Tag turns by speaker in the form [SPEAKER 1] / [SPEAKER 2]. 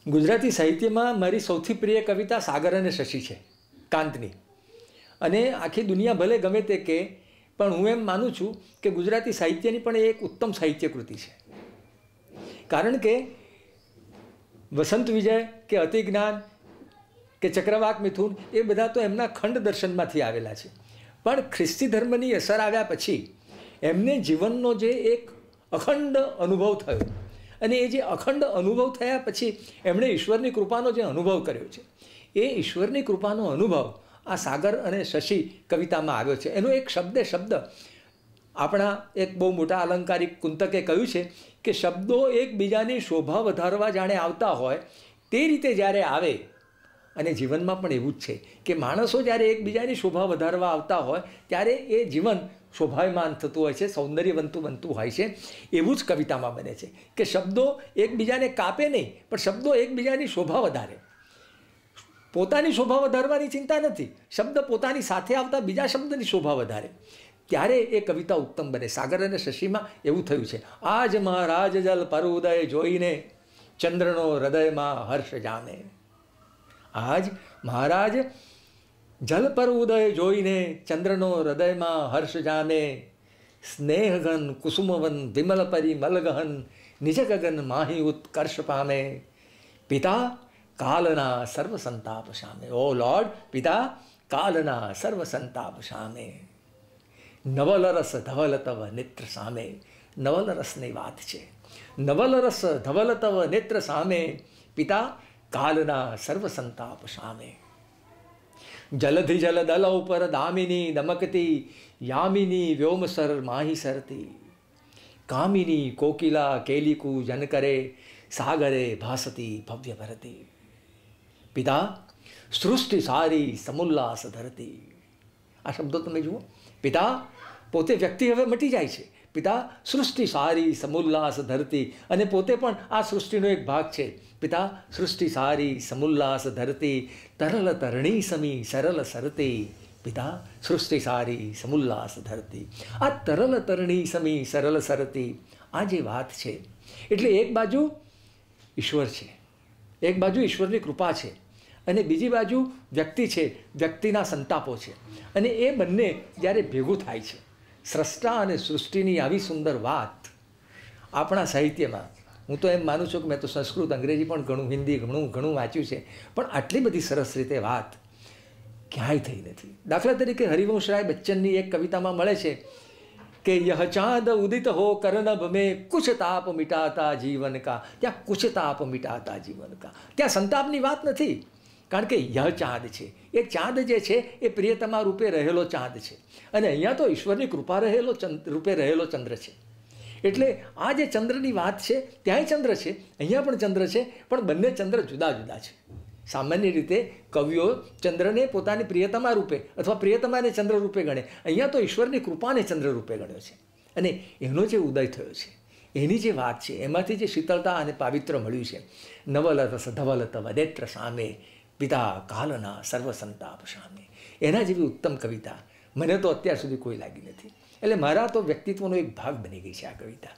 [SPEAKER 1] ગુજરાતી સાહિત્યમાં મારી સૌથી પ્રિય કવિતા સાગર અને શશી છે, કાંતની. અને આખી દુનિયા ભલે ગમે તે કહે, પણ હું એમ માનું છું કે ગુજરાતી સાહિત્યની પણ એ એક ઉત્તમ સાહિત્ય કૃતિ છે. કારણ કે વસંત વિજય કે અતિજ્ઞાન કે ચક્રવાક મિથુન એ બધા તો એમના ખંડ દર્શનમાંથી આવેલા છે. પણ ખ્રિસ્તી ધર્મની અસર આવ્યા પછી એમને જીવનનો જે એક અખંડ અનુભવ થયો, અને એ જે અખંડ અનુભવ થયા પછી એમણે ઈશ્વરની કૃપાનો જે અનુભવ કર્યો છે, એ ઈશ્વરની કૃપાનો અનુભવ આ સાગર અને શશી કવિતામાં આવ્યો છે. એનો એક શબ્દે શબ્દ આપણા એક બહુ મોટા અલંકારિક કુંતકે કહ્યું છે કે શબ્દો એકબીજાની શોભા વધારવા જાણે આવતા હોય તે રીતે જ્યારે આવે, અને જીવનમાં પણ એવું જ છે કે માણસો જ્યારે એકબીજાની શોભા વધારવા આવતા હોય ત્યારે એ જીવન શોભાયમાન થતું હોય છે, સૌંદર્યવંતું બનતું હોય છે. એવું જ કવિતામાં બને છે કે શબ્દો એકબીજાને કાપે નહીં, પણ શબ્દો એકબીજાની શોભા વધારે. પોતાની શોભા વધારવાની ચિંતા નથી, શબ્દ પોતાની સાથે આવતા બીજા શબ્દની શોભા વધારે, ત્યારે એ કવિતા ઉત્તમ બને. સાગર અને શશીમાં એવું થયું છે. આજ મહારાજ જલ પર ઉદય જોઈને ચંદ્રનો હૃદયમાં હર્ષ જામે. આજ મહારાજ જલ પર ઉદય જોઈને ચંદ્રનો હૃદયમાં હર્ષ જામે. સ્નેહગન કુસુમવન વિમલ પરી મલગહન નિજ ગગન માહી ઉત્કર્ષ પામે. પિતા કાલના સર્વ સંતાપ સામે. ઓ લોર્ડ, પિતા કાલના સર્વ સંતાપ સામે. નવલરસ ધવલ તવ નેત્ર સામે. નવલરસની વાત છે. નવલરસ ધવલ તવ નેત્ર સામે. પિતા કાલના સર્વ સંતાપ સામે. જલધિ જલ દલ ઉપર દામિની દમકતી યામિની વ્યોમસર માહી સરતી. કામિની કોકિલા કેલિકુ જન કરે સાગરે ભાસતી ભવ્ય ભરતી. પિતા સૃષ્ટિ સારી સમુલ્લાસ ધરતી. આ શબ્દો તમે જુઓ. પિતા પોતે વ્યક્તિ હવે મટી જાય છે. પિતા સૃષ્ટિ સારી સમુલ્લાસ ધરતી, અને પોતે પણ આ સૃષ્ટિનો એક ભાગ છે. પિતા સૃષ્ટિ સારી સમુલ્લાસ ધરતી તરલ તરણી સમી સરલ સરતી. પિતા સૃષ્ટિ સારી સમુલ્લાસ ધરતી. આ તરલ તરણી સમી સરલ સરતી, આ જે વાત છે, એટલે એક બાજુ ઈશ્વર છે, એક બાજુ ઈશ્વરની કૃપા છે, અને બીજી બાજુ વ્યક્તિ છે, વ્યક્તિના સંતાપો છે. અને એ બંને જ્યારે ભેગું થાય છે, સ્રષ્ટા અને સૃષ્ટિની આવી સુંદર વાત આપણા સાહિત્યમાં, હું તો એમ માનું છું કે મેં તો સંસ્કૃત અંગ્રેજી પણ ઘણું, હિન્દી ઘણું વાંચ્યું છે, પણ આટલી બધી સરસ રીતે વાત ક્યાંય થઈ નથી. દાખલા તરીકે હરિવંશરાય બચ્ચનની એક કવિતામાં મળે છે કે યહ ચાંદ ઉદિત હો કરનભ મેં કુછ તાપ મિટાતા જીવન કા. ત્યાં કુછ તાપ મિટાતા જીવન કા, ત્યાં સંતાપની વાત નથી, કારણ કે યહ ચાંદ છે, એ ચાંદ જે છે એ પ્રિયતમા રૂપે રહેલો ચાંદ છે, અને અહીંયા તો ઈશ્વરની કૃપા રૂપે રહેલો ચંદ્ર છે. એટલે આ જે ચંદ્રની વાત છે, ત્યાંય ચંદ્ર છે, અહીંયા પણ ચંદ્ર છે, પણ બંને ચંદ્ર જુદા જુદા છે. સામાન્ય રીતે કવિઓ ચંદ્રને પોતાની પ્રિયતમા રૂપે અથવા પ્રિયતમાને ચંદ્ર રૂપે ગણે, અહીંયા તો ઈશ્વરની કૃપાને ચંદ્ર રૂપે ગણ્યો છે. અને એનો જે ઉદય થયો છે, એની જે વાત છે, એમાંથી જે શીતળતા અને પાવિત્ર મળ્યું છે. નવલરસ ધવલ તવ નેત્ર સામે. પિતા કાલના સર્વ સંતાપ સામે. એના જેવી ઉત્તમ કવિતા મને તો અત્યાર સુધી કોઈ લાગી નથી. એટલે મારા તો વ્યક્તિત્વનો એક ભાગ બની ગઈ છે આ કવિતા.